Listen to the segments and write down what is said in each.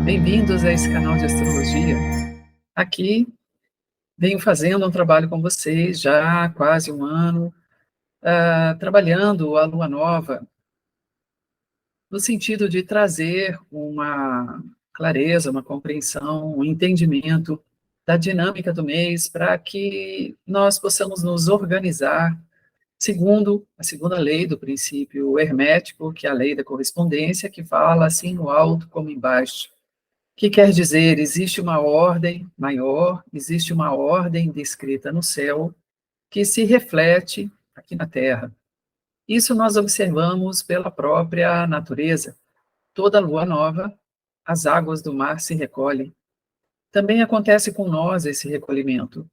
Bem-vindos a esse canal de astrologia. Aqui venho fazendo um trabalho com vocês já há quase um ano, trabalhando a lua nova, no sentido de trazer uma clareza, uma compreensão, um entendimento da dinâmica do mês, para que nós possamos nos organizar segundo a segunda lei do princípio hermético, que é a lei da correspondência, que fala assim no alto como embaixo. Que quer dizer, existe uma ordem maior, existe uma ordem descrita no céu, que se reflete aqui na Terra. Isso nós observamos pela própria natureza. Toda lua nova, as águas do mar se recolhem. Também acontece com nós esse recolhimento.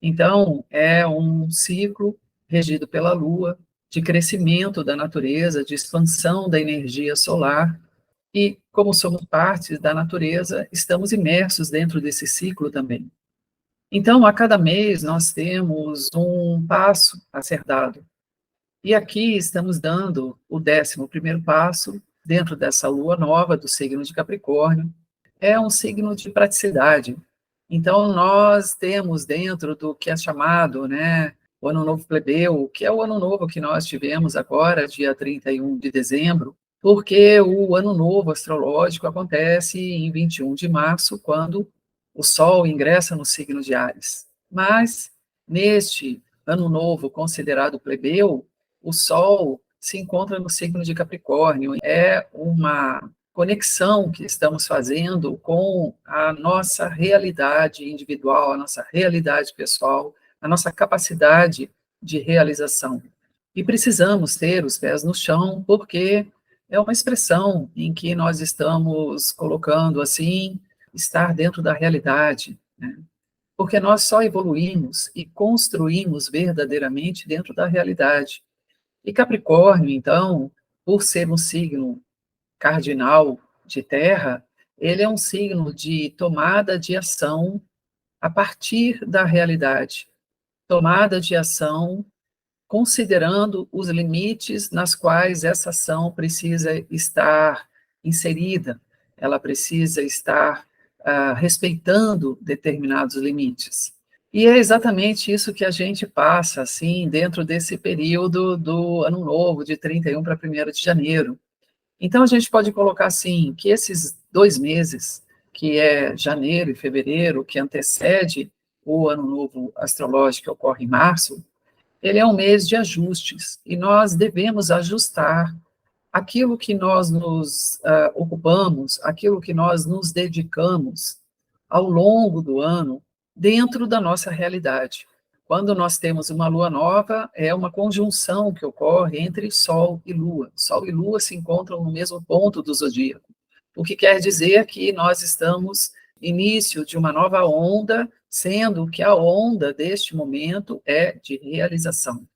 Então, é um ciclo regido pela lua, de crescimento da natureza, de expansão da energia solar, e, como somos parte da natureza, estamos imersos dentro desse ciclo também. Então, a cada mês, nós temos um passo a ser dado. E aqui estamos dando o 11º passo, dentro dessa lua nova do signo de Capricórnio. É um signo de praticidade. Então, nós temos dentro do que é chamado, né, o Ano Novo Plebeu, que é o Ano Novo que nós tivemos agora, dia 31 de dezembro, porque o Ano Novo astrológico acontece em 21 de março, quando o Sol ingressa no signo de Áries. Mas, neste Ano Novo considerado plebeu, o Sol se encontra no signo de Capricórnio. É uma conexão que estamos fazendo com a nossa realidade individual, a nossa realidade pessoal, a nossa capacidade de realização. E precisamos ter os pés no chão, porque é uma expressão em que nós estamos colocando assim, estar dentro da realidade, né? Porque nós só evoluímos e construímos verdadeiramente dentro da realidade. E Capricórnio, então, por ser um signo cardinal de terra, ele é um signo de tomada de ação a partir da realidade, tomada de ação considerando os limites nas quais essa ação precisa estar inserida, ela precisa estar respeitando determinados limites. E é exatamente isso que a gente passa, assim, dentro desse período do Ano Novo, de 31 para 1º de janeiro. Então, a gente pode colocar assim, que esses 2 meses, que é janeiro e fevereiro, que antecede o Ano Novo astrológico, que ocorre em março, ele é um mês de ajustes, e nós devemos ajustar aquilo que nós nos ocupamos, aquilo que nós nos dedicamos ao longo do ano, dentro da nossa realidade. Quando nós temos uma lua nova, é uma conjunção que ocorre entre Sol e Lua. Sol e Lua se encontram no mesmo ponto do zodíaco, o que quer dizer que nós estamos início de uma nova onda, sendo que a onda deste momento é de realização.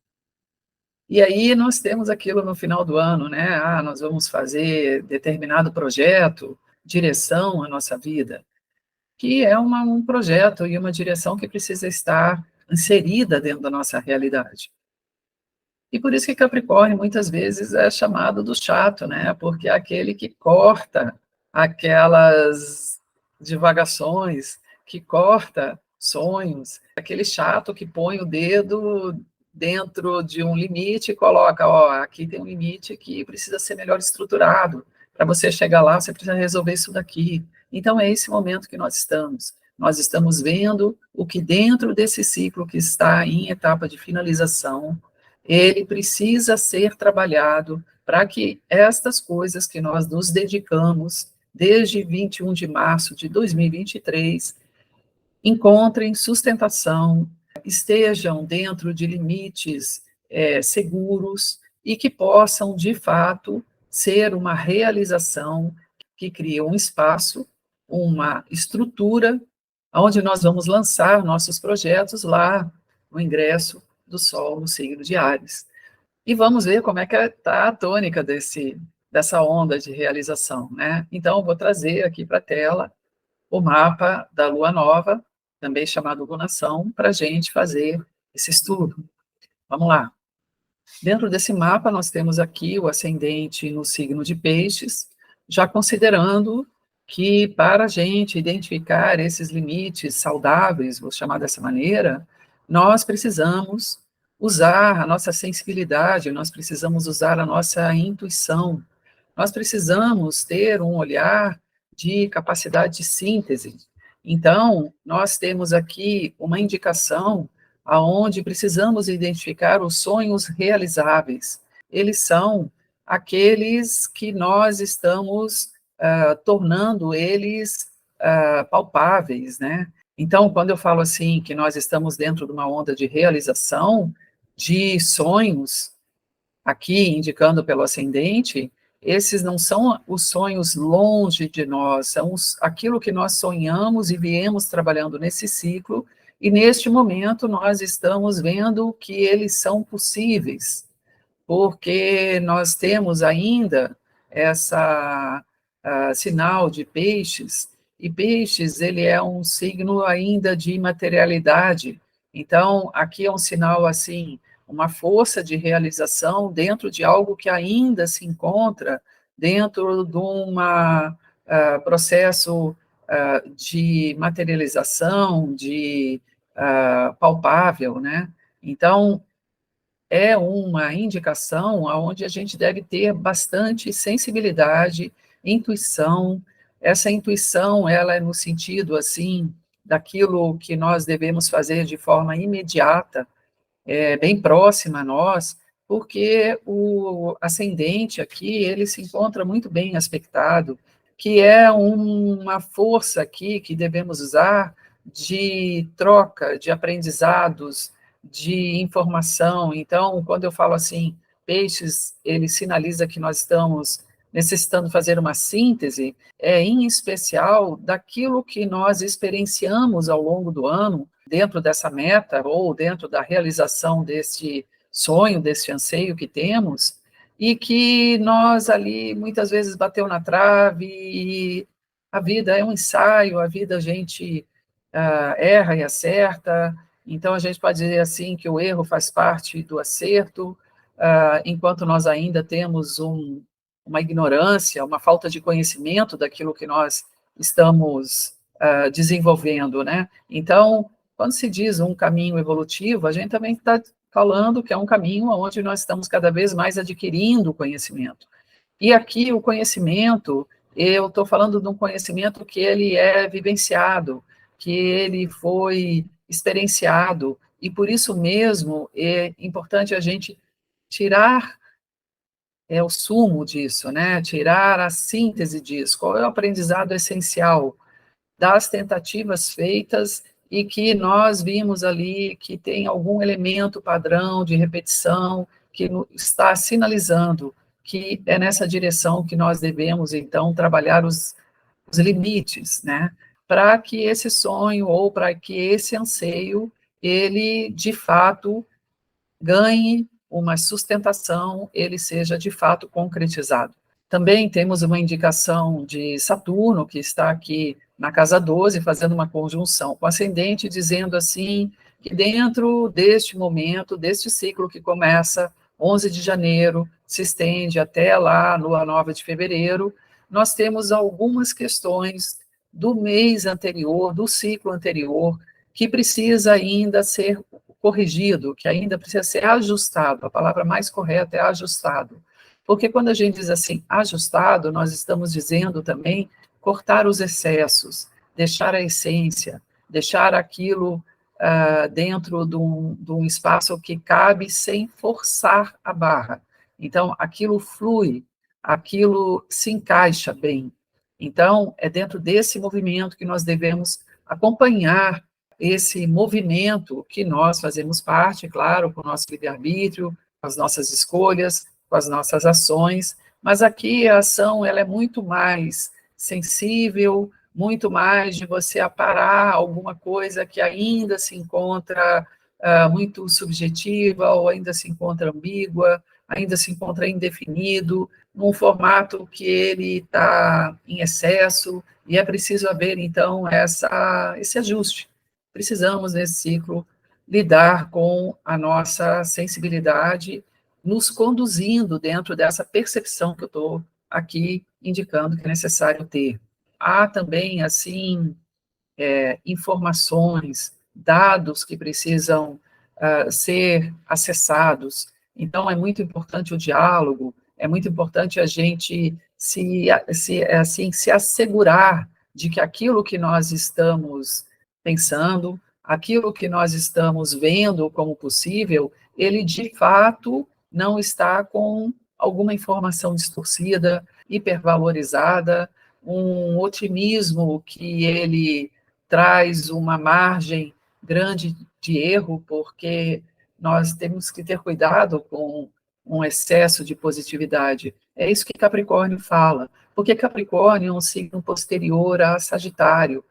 E aí nós temos aquilo no final do ano, né? Nós vamos fazer determinado projeto, direção à nossa vida, que é um projeto e uma direção que precisa estar inserida dentro da nossa realidade. E por isso que Capricórnio muitas vezes é chamado do chato, né? Porque é aquele que corta aquelas divagações, que corta sonhos, aquele chato que põe o dedo dentro de um limite e coloca, ó, aqui tem um limite que precisa ser melhor estruturado. Para você chegar lá, você precisa resolver isso daqui. Então, é esse momento que nós estamos. Nós estamos vendo o que dentro desse ciclo que está em etapa de finalização, ele precisa ser trabalhado para que estas coisas que nós nos dedicamos desde 21 de março de 2023 encontrem sustentação, estejam dentro de limites seguros e que possam, de fato, ser uma realização que cria um espaço, uma estrutura, onde nós vamos lançar nossos projetos lá no ingresso do Sol no signo de Áries. E vamos ver como é que está a tônica dessa onda de realização, né? Então, vou trazer aqui para a tela o mapa da Lua Nova, também chamado lunação, para a gente fazer esse estudo. Vamos lá. Dentro desse mapa, nós temos aqui o ascendente no signo de Peixes, já considerando que para a gente identificar esses limites saudáveis, vou chamar dessa maneira, nós precisamos usar a nossa sensibilidade, nós precisamos usar a nossa intuição, nós precisamos ter um olhar de capacidade de síntese. Então, nós temos aqui uma indicação aonde precisamos identificar os sonhos realizáveis. Eles são aqueles que nós estamos tornando eles palpáveis, né? Então, quando eu falo assim que nós estamos dentro de uma onda de realização de sonhos, aqui indicando pelo ascendente, esses não são os sonhos longe de nós, são aquilo que nós sonhamos e viemos trabalhando nesse ciclo, e neste momento nós estamos vendo que eles são possíveis, porque nós temos ainda essa sinal de peixes, e peixes, ele é um signo ainda de materialidade, então, aqui é um sinal, assim, uma força de realização dentro de algo que ainda se encontra dentro de um processo de materialização, de palpável, né? Então, é uma indicação aonde a gente deve ter bastante sensibilidade, intuição. Essa intuição, ela é no sentido, assim, daquilo que nós devemos fazer de forma imediata, bem próxima a nós, porque o ascendente aqui, ele se encontra muito bem aspectado, que é uma força aqui que devemos usar de troca, de aprendizados, de informação. Então, quando eu falo assim, peixes, ele sinaliza que nós estamos necessitando fazer uma síntese, em especial daquilo que nós experienciamos ao longo do ano, dentro dessa meta ou dentro da realização desse sonho, desse anseio que temos, e que nós ali muitas vezes bateu na trave, e a vida é um ensaio, a vida a gente erra e acerta, então a gente pode dizer assim que o erro faz parte do acerto, enquanto nós ainda temos uma ignorância, uma falta de conhecimento daquilo que nós estamos desenvolvendo, né? Então, quando se diz um caminho evolutivo, a gente também está falando que é um caminho onde nós estamos cada vez mais adquirindo conhecimento. E aqui o conhecimento, eu estou falando de um conhecimento que ele é vivenciado, que ele foi experienciado, e por isso mesmo é importante a gente tirar o sumo disso, né? Tirar a síntese disso. Qual é o aprendizado essencial das tentativas feitas e que nós vimos ali que tem algum elemento padrão de repetição que está sinalizando que é nessa direção que nós devemos, então, trabalhar os limites, né? Para que esse sonho ou para que esse anseio, ele, de fato, ganhe uma sustentação, ele seja, de fato, concretizado. Também temos uma indicação de Saturno, que está aqui na casa 12, fazendo uma conjunção com o ascendente, dizendo assim, que dentro deste momento, deste ciclo que começa 11 de janeiro, se estende até lá, lua nova de fevereiro, nós temos algumas questões do mês anterior, do ciclo anterior, que precisa ainda ser corrigido, que ainda precisa ser ajustado, a palavra mais correta é ajustado. Porque quando a gente diz assim, ajustado, nós estamos dizendo também cortar os excessos, deixar a essência, deixar aquilo dentro de um espaço que cabe sem forçar a barra. Então, aquilo flui, aquilo se encaixa bem. Então, é dentro desse movimento que nós devemos acompanhar esse movimento que nós fazemos parte, claro, com o nosso livre-arbítrio, com as nossas escolhas, com as nossas ações, mas aqui a ação ela é muito mais sensível, muito mais de você aparar alguma coisa que ainda se encontra muito subjetiva, ou ainda se encontra ambígua, ainda se encontra indefinido, num formato que ele está em excesso, e é preciso haver, então, esse ajuste. Precisamos, nesse ciclo, lidar com a nossa sensibilidade, nos conduzindo dentro dessa percepção que eu estou aqui indicando que é necessário ter. há também, assim, informações, dados que precisam ser acessados. Então, é muito importante o diálogo, é muito importante a gente se assegurar de que aquilo que nós estamos pensando, aquilo que nós estamos vendo como possível, ele de fato não está com alguma informação distorcida, hipervalorizada, um otimismo que ele traz uma margem grande de erro, porque nós temos que ter cuidado com um excesso de positividade. É isso que Capricórnio fala, porque Capricórnio é um signo posterior a Sagitário,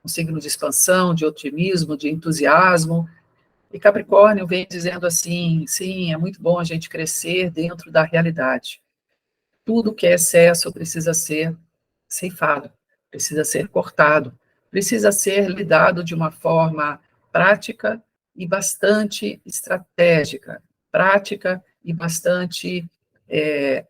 um signo de expansão, de otimismo, de entusiasmo, e Capricórnio vem dizendo assim, sim, é muito bom a gente crescer dentro da realidade. Tudo que é excesso precisa ser ceifado, precisa ser cortado, precisa ser lidado de uma forma prática e bastante estratégica, prática e bastante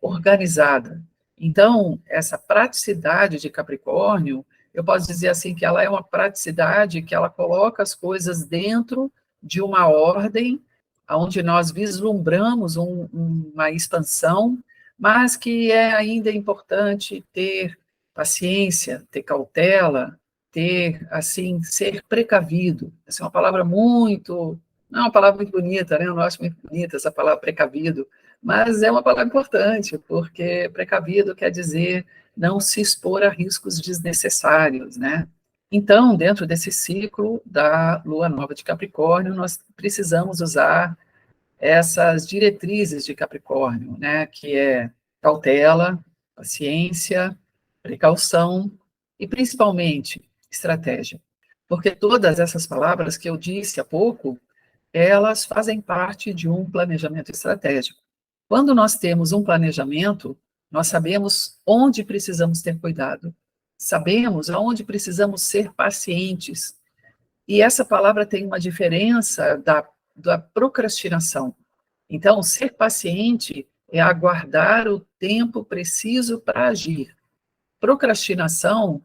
organizada. Então, essa praticidade de Capricórnio, eu posso dizer assim que ela é uma praticidade que ela coloca as coisas dentro de uma ordem, onde nós vislumbramos uma expansão, mas que é ainda importante ter paciência, ter cautela, ter, assim, ser precavido. Essa é uma palavra muito, não é uma palavra muito bonita, né? Eu não acho muito bonita essa palavra precavido, mas é uma palavra importante, porque precavido quer dizer não se expor a riscos desnecessários, né? Então, dentro desse ciclo da Lua Nova de Capricórnio, nós precisamos usar essas diretrizes de Capricórnio, né, que é cautela, paciência, precaução e, principalmente, estratégia. Porque todas essas palavras que eu disse há pouco, elas fazem parte de um planejamento estratégico. Quando nós temos um planejamento, nós sabemos onde precisamos ter cuidado, sabemos aonde precisamos ser pacientes. E essa palavra tem uma diferença da procrastinação. Então, ser paciente é aguardar o tempo preciso para agir. Procrastinação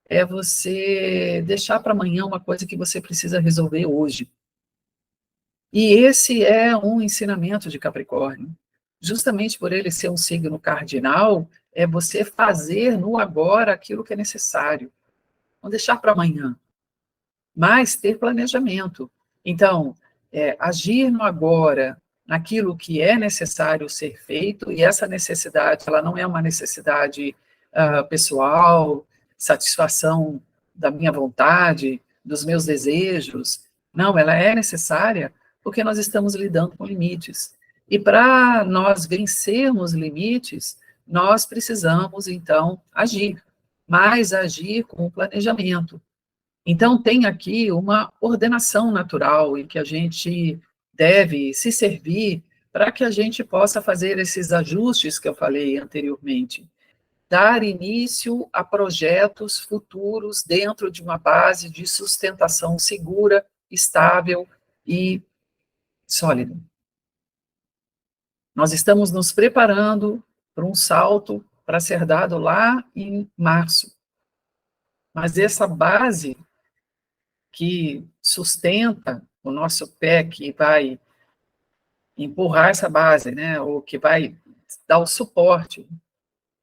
é você deixar para amanhã uma coisa que você precisa resolver hoje. E esse é um ensinamento de Capricórnio. Justamente por ele ser um signo cardinal, é você fazer no agora aquilo que é necessário. Não deixar para amanhã, mas ter planejamento. Então, agir no agora, naquilo que é necessário ser feito, e essa necessidade, ela não é uma necessidade pessoal, satisfação da minha vontade, dos meus desejos, não, ela é necessária porque nós estamos lidando com limites. E para nós vencermos limites, nós precisamos, então, agir, mas agir com planejamento. Então, tem aqui uma ordenação natural em que a gente deve se servir para que a gente possa fazer esses ajustes que eu falei anteriormente. Dar início a projetos futuros dentro de uma base de sustentação segura, estável e sólida. Nós estamos nos preparando para um salto para ser dado lá em março. Mas essa base que sustenta o nosso pé, que vai empurrar essa base, né, ou que vai dar o suporte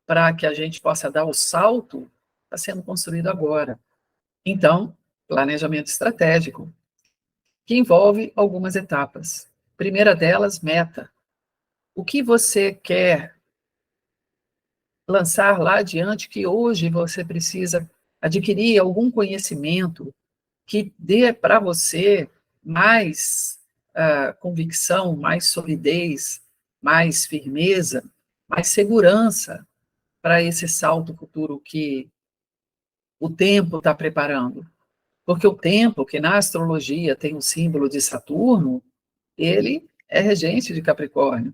para que a gente possa dar o salto, está sendo construído agora. Então, planejamento estratégico, que envolve algumas etapas. Primeira delas, meta. O que você quer lançar lá adiante que hoje você precisa adquirir algum conhecimento que dê para você mais convicção, mais solidez, mais firmeza, mais segurança para esse salto futuro que o tempo está preparando. Porque o tempo, que na astrologia tem o símbolo de Saturno, ele é regente de Capricórnio.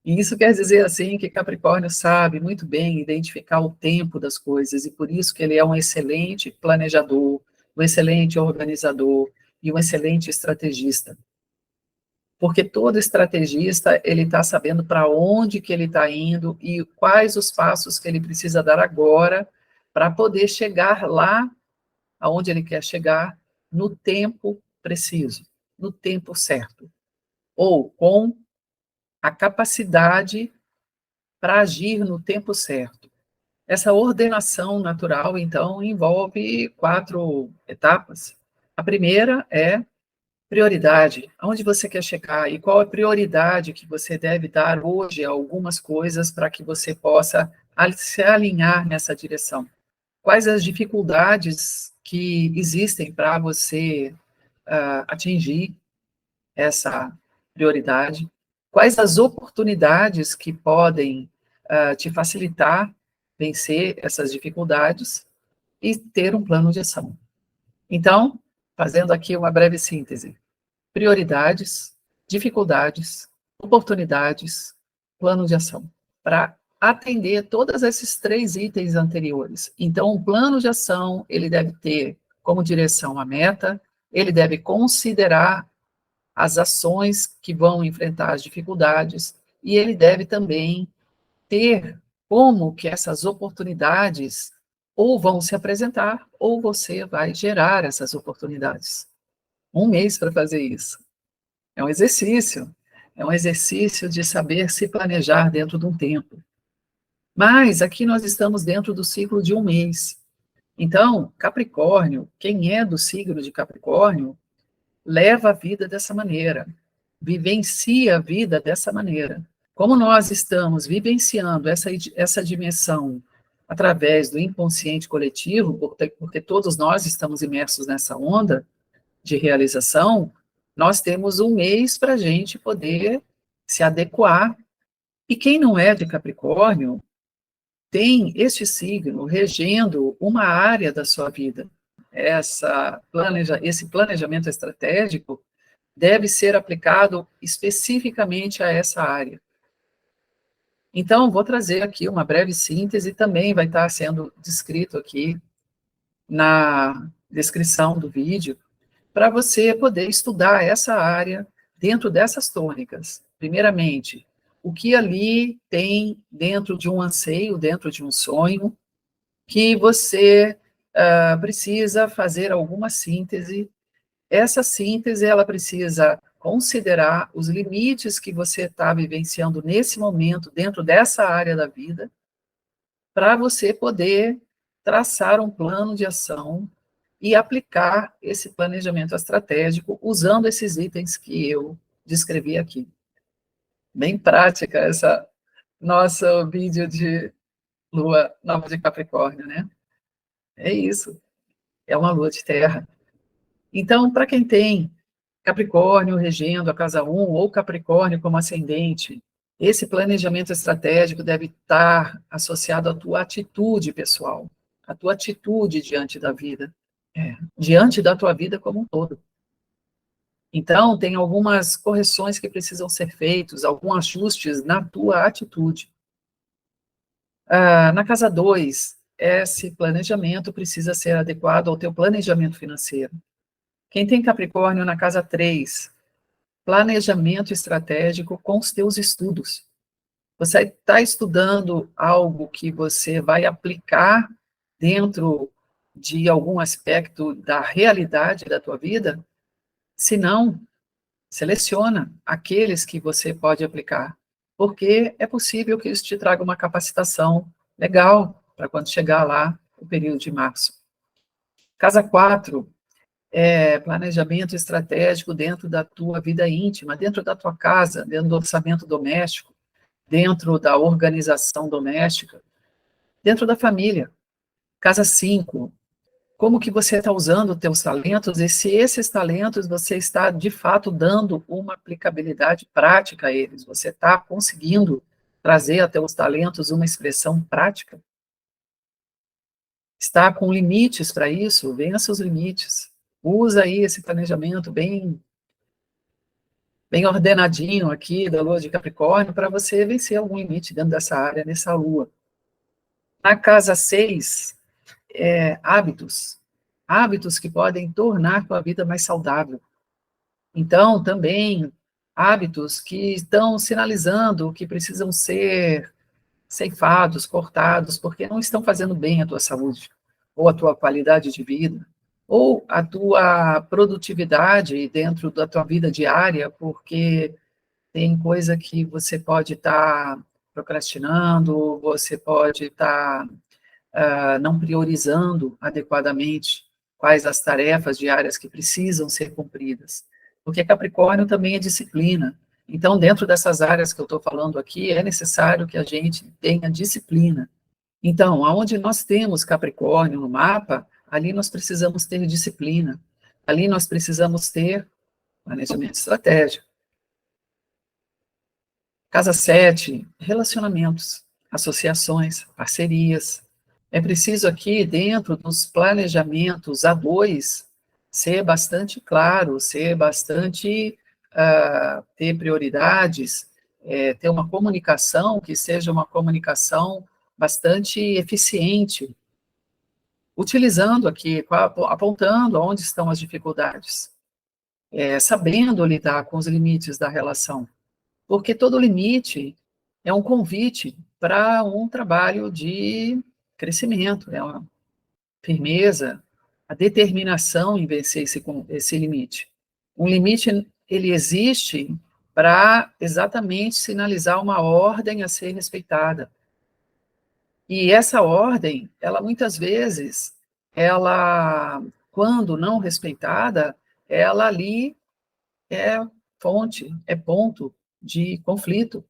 E isso quer dizer, assim, que Capricórnio sabe muito bem identificar o tempo das coisas, e por isso que ele é um excelente planejador, um excelente organizador e um excelente estrategista. Porque todo estrategista, ele está sabendo para onde que ele está indo e quais os passos que ele precisa dar agora para poder chegar lá aonde ele quer chegar no tempo preciso, no tempo certo, ou com a capacidade para agir no tempo certo. Essa ordenação natural, então, envolve 4 etapas. A primeira é prioridade. Aonde você quer chegar e qual a prioridade que você deve dar hoje a algumas coisas para que você possa se alinhar nessa direção? Quais as dificuldades que existem para você atingir essa prioridade? Quais as oportunidades que podem te facilitar vencer essas dificuldades e ter um plano de ação? Então, fazendo aqui uma breve síntese: prioridades, dificuldades, oportunidades, plano de ação, para atender todos esses 3 itens anteriores. Então, o plano de ação, ele deve ter como direção a meta, ele deve considerar as ações que vão enfrentar as dificuldades, e ele deve também ter como que essas oportunidades ou vão se apresentar, ou você vai gerar essas oportunidades. 1 mês para fazer isso. É um exercício de saber se planejar dentro de um tempo. Mas aqui nós estamos dentro do ciclo de 1 mês. Então, Capricórnio, quem é do signo de Capricórnio, leva a vida dessa maneira, vivencia a vida dessa maneira. Como nós estamos vivenciando essa dimensão através do inconsciente coletivo, porque todos nós estamos imersos nessa onda de realização, nós temos 1 mês para a gente poder se adequar. E quem não é de Capricórnio tem este signo regendo uma área da sua vida. Esse planejamento estratégico deve ser aplicado especificamente a essa área. Então, vou trazer aqui uma breve síntese, também vai estar sendo descrito aqui na descrição do vídeo, para você poder estudar essa área dentro dessas tônicas. Primeiramente, o que ali tem dentro de um anseio, dentro de um sonho, que você precisa fazer alguma síntese. Essa síntese, ela precisa considerar os limites que você está vivenciando nesse momento, dentro dessa área da vida, para você poder traçar um plano de ação e aplicar esse planejamento estratégico usando esses itens que eu descrevi aqui. Bem prática essa nossa vídeo de lua nova de Capricórnio, né? É isso, é uma lua de terra. Então, para quem tem Capricórnio regendo a casa 1 ou Capricórnio como ascendente, esse planejamento estratégico deve estar associado à tua atitude pessoal, à tua atitude diante da vida, diante da tua vida como um todo. Então, tem algumas correções que precisam ser feitos, alguns ajustes na tua atitude. Na casa 2, esse planejamento precisa ser adequado ao teu planejamento financeiro. Quem tem Capricórnio na casa 3, planejamento estratégico com os teus estudos. Você está estudando algo que você vai aplicar dentro de algum aspecto da realidade da tua vida? Se não, seleciona aqueles que você pode aplicar, porque é possível que isso te traga uma capacitação legal para quando chegar lá o período de março. Casa 4, planejamento estratégico dentro da tua vida íntima, dentro da tua casa, dentro do orçamento doméstico, dentro da organização doméstica, dentro da família. Casa 5, como que você está usando os teus talentos e se esses talentos você está, de fato, dando uma aplicabilidade prática a eles, você está conseguindo trazer até os talentos uma expressão prática? Está com limites para isso? Vença os limites. Usa aí esse planejamento bem ordenadinho aqui da lua de Capricórnio para você vencer algum limite dentro dessa área, nessa lua. Na casa 6, hábitos. Hábitos que podem tornar tua vida mais saudável. Então, também, hábitos que estão sinalizando que precisam ser ceifados, cortados, porque não estão fazendo bem à tua saúde. ou a tua qualidade de vida, ou a tua produtividade dentro da tua vida diária, porque tem coisa que você pode estar procrastinando, você pode estar não priorizando adequadamente quais as tarefas diárias que precisam ser cumpridas. Porque Capricórnio também é disciplina. Então, dentro dessas áreas que eu estou falando aqui, é necessário que a gente tenha disciplina. Então, aonde nós temos Capricórnio no mapa, ali nós precisamos ter disciplina. Ali nós precisamos ter planejamento estratégico. Casa 7, relacionamentos, associações, parcerias. É preciso aqui, dentro dos planejamentos a dois, ser bastante claro, ser bastante, ter prioridades, ter uma comunicação que seja uma comunicação bastante eficiente, utilizando aqui, apontando onde estão as dificuldades, sabendo lidar com os limites da relação. Porque todo limite é um convite para um trabalho de crescimento, é uma firmeza, a determinação em vencer esse limite. Um limite, ele existe para exatamente sinalizar uma ordem a ser respeitada. E essa ordem, ela muitas vezes, ela, quando não respeitada, ela ali é fonte, é ponto de conflito.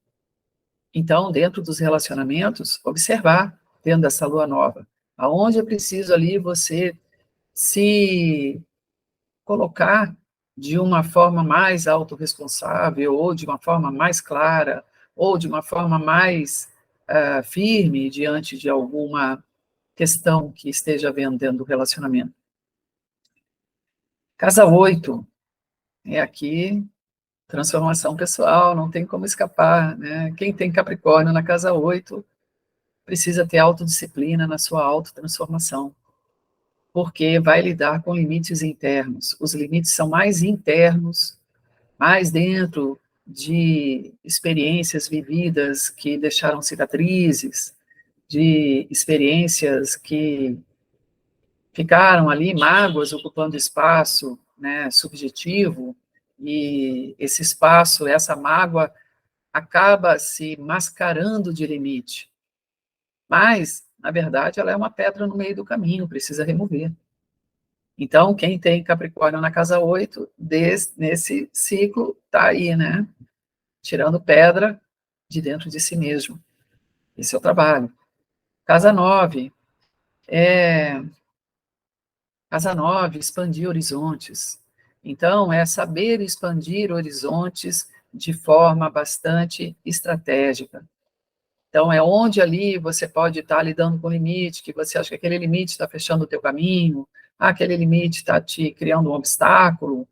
Então, dentro dos relacionamentos, observar, dentro dessa lua nova, aonde é preciso ali você se colocar de uma forma mais autorresponsável, ou de uma forma mais clara, ou de uma forma mais firme diante de alguma questão que esteja havendo dentro do relacionamento. Casa 8, é aqui, transformação pessoal, não tem como escapar, né? Quem tem Capricórnio na casa 8 precisa ter autodisciplina na sua autotransformação, porque vai lidar com limites internos. Os limites são mais internos, mais dentro de experiências vividas que deixaram cicatrizes, de experiências que ficaram ali, mágoas ocupando espaço, né, subjetivo, e esse espaço, essa mágoa, acaba se mascarando de limite. Mas, na verdade, ela é uma pedra no meio do caminho, precisa remover. Então, quem tem Capricórnio na casa 8, nesse ciclo, está aí, né? Tirando pedra de dentro de si mesmo. Esse é o trabalho. Casa 9, expandir horizontes. Então, é saber expandir horizontes de forma bastante estratégica. Então, é onde ali você pode estar lidando com o limite, que você acha que aquele limite está fechando o teu caminho, aquele limite está te criando um obstáculo.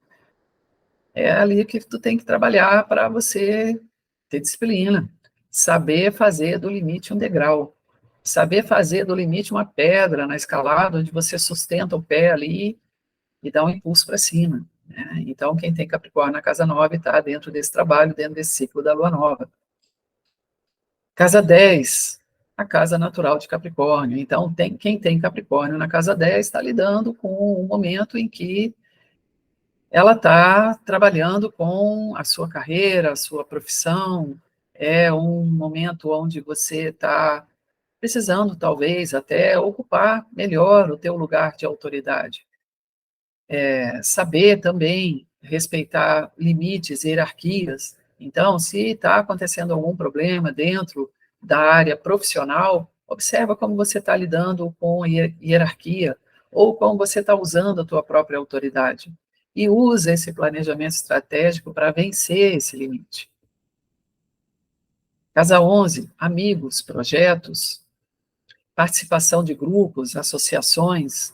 É ali que tu tem que trabalhar para você ter disciplina, saber fazer do limite um degrau, saber fazer do limite uma pedra na escalada, onde você sustenta o pé ali e dá um impulso para cima, né? Então, quem tem Capricórnio na casa 9 está dentro desse trabalho, dentro desse ciclo da lua nova. Casa 10, a casa natural de Capricórnio. Então, quem tem Capricórnio na casa 10 está lidando com um momento em que ela está trabalhando com a sua carreira, a sua profissão, é um momento onde você está precisando, talvez, até ocupar melhor o teu lugar de autoridade. Saber também respeitar limites, hierarquias. Então, se está acontecendo algum problema dentro da área profissional, observa como você está lidando com a hierarquia, ou como você está usando a tua própria autoridade. E usa esse planejamento estratégico para vencer esse limite. Casa 11, amigos, projetos, participação de grupos, associações.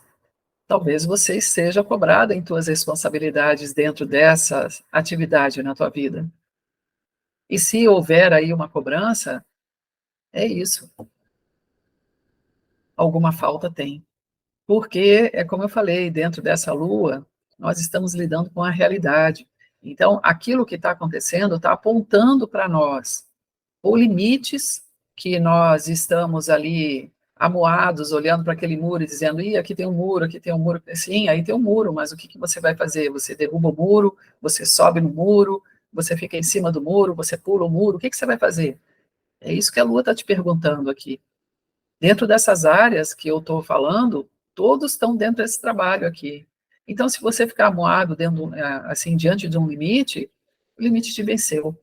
Talvez você esteja cobrada em tuas responsabilidades dentro dessa atividade na tua vida. E se houver aí uma cobrança, é isso. Alguma falta tem. Porque, é como eu falei, dentro dessa lua, nós estamos lidando com a realidade. Então, aquilo que está acontecendo está apontando para nós ou limites que nós estamos ali amuados, olhando para aquele muro e dizendo, ih, aqui tem um muro, aqui tem um muro. Sim, aí tem um muro, mas o que você vai fazer? Você derruba o muro, você sobe no muro, você fica em cima do muro, você pula o muro, o que você vai fazer? É isso que a Lua está te perguntando aqui. Dentro dessas áreas que eu estou falando, todos estão dentro desse trabalho aqui. Então, se você ficar amuado dentro, assim, diante de um limite, o limite te venceu.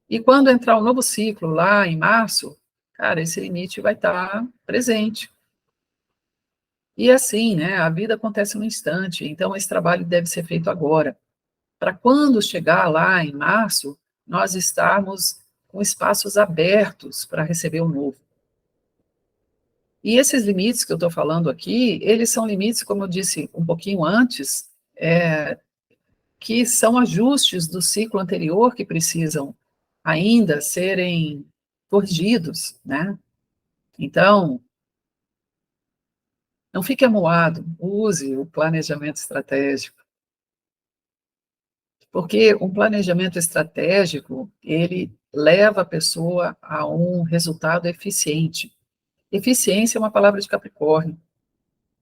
E quando entrar o novo ciclo lá em março, cara, esse limite vai estar presente. E assim, né, a vida acontece no instante, então esse trabalho deve ser feito agora. Para quando chegar lá em março, nós estarmos com espaços abertos para receber o novo. E esses limites que eu estou falando aqui, eles são limites, como eu disse um pouquinho antes, que são ajustes do ciclo anterior que precisam ainda serem corrigidos, né? Então, não fique amuado, use o planejamento estratégico, porque um planejamento estratégico, ele leva a pessoa a um resultado eficiente. Eficiência é uma palavra de Capricórnio.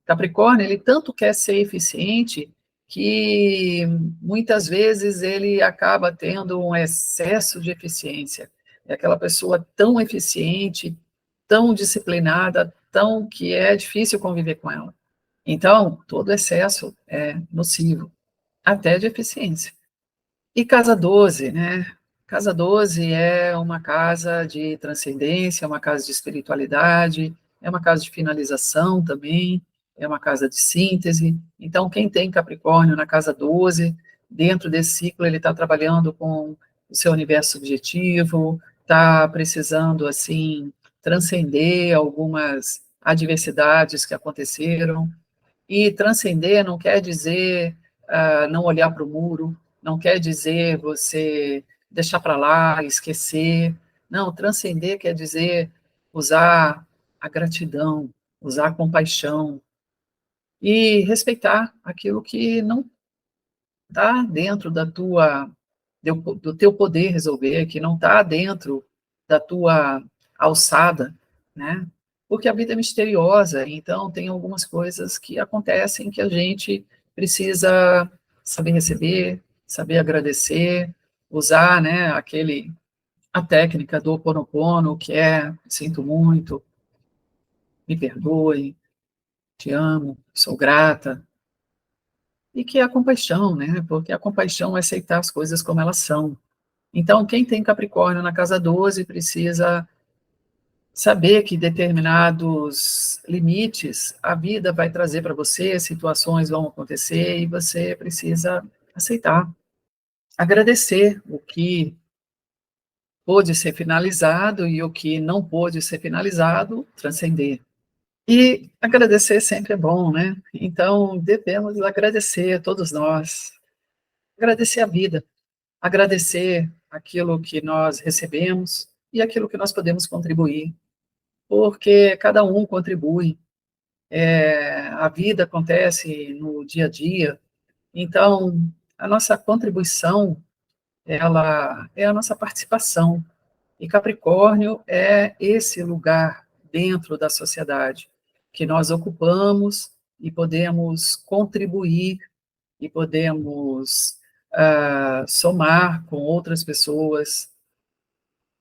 Capricórnio, ele tanto quer ser eficiente que muitas vezes ele acaba tendo um excesso de eficiência. É aquela pessoa tão eficiente, tão disciplinada, tão que é difícil conviver com ela. Então, todo excesso é nocivo, até de eficiência. E casa 12, né? Casa 12 é uma casa de transcendência, é uma casa de espiritualidade, é uma casa de finalização também, é uma casa de síntese. Então, quem tem Capricórnio na casa 12, dentro desse ciclo, ele está trabalhando com o seu universo subjetivo, está precisando, assim, transcender algumas adversidades que aconteceram, e transcender não quer dizer não olhar para o muro, não quer dizer você deixar para lá, esquecer. Não, transcender quer dizer usar a gratidão, usar a compaixão e respeitar aquilo que não está dentro do teu poder resolver, que não está dentro da tua alçada, né? Porque a vida é misteriosa, então tem algumas coisas que acontecem que a gente precisa saber receber, saber agradecer, usar, né, a técnica do Ho Oponopono, que é sinto muito, me perdoe, te amo, sou grata, e que é a compaixão, né? Porque a compaixão é aceitar as coisas como elas são. Então, quem tem Capricórnio na casa 12 precisa saber que determinados limites a vida vai trazer para você, situações vão acontecer e você precisa aceitar. Agradecer o que pôde ser finalizado e o que não pôde ser finalizado, transcender. E agradecer sempre é bom, né? Então, devemos agradecer, todos nós, agradecer a vida, agradecer aquilo que nós recebemos e aquilo que nós podemos contribuir, porque cada um contribui, a vida acontece no dia a dia, então a nossa contribuição, ela é a nossa participação, e Capricórnio é esse lugar dentro da sociedade que nós ocupamos e podemos contribuir e podemos somar com outras pessoas.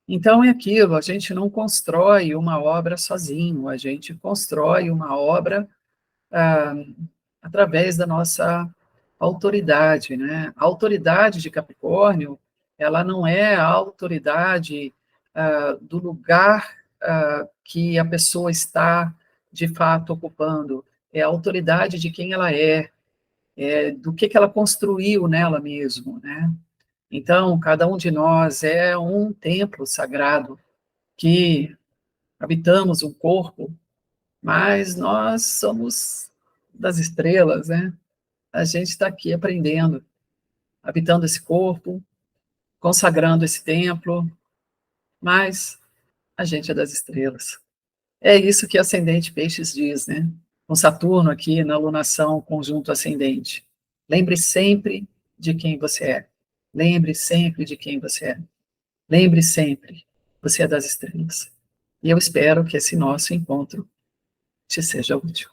Então é aquilo, a gente não constrói uma obra sozinho, a gente constrói uma obra ah, através da nossa autoridade, né? A autoridade de Capricórnio, ela não é a autoridade do lugar que a pessoa está, de fato, ocupando, é a autoridade de quem ela é do que ela construiu nela mesmo, né? Então, cada um de nós é um templo sagrado que habitamos um corpo, mas nós somos das estrelas, né? A gente está aqui aprendendo, habitando esse corpo, consagrando esse templo, mas a gente é das estrelas. É isso que Ascendente Peixes diz, né? Com Saturno aqui na alunação conjunto ascendente. Lembre sempre de quem você é. Lembre sempre de quem você é. Lembre sempre, você é das estrelas. E eu espero que esse nosso encontro te seja útil.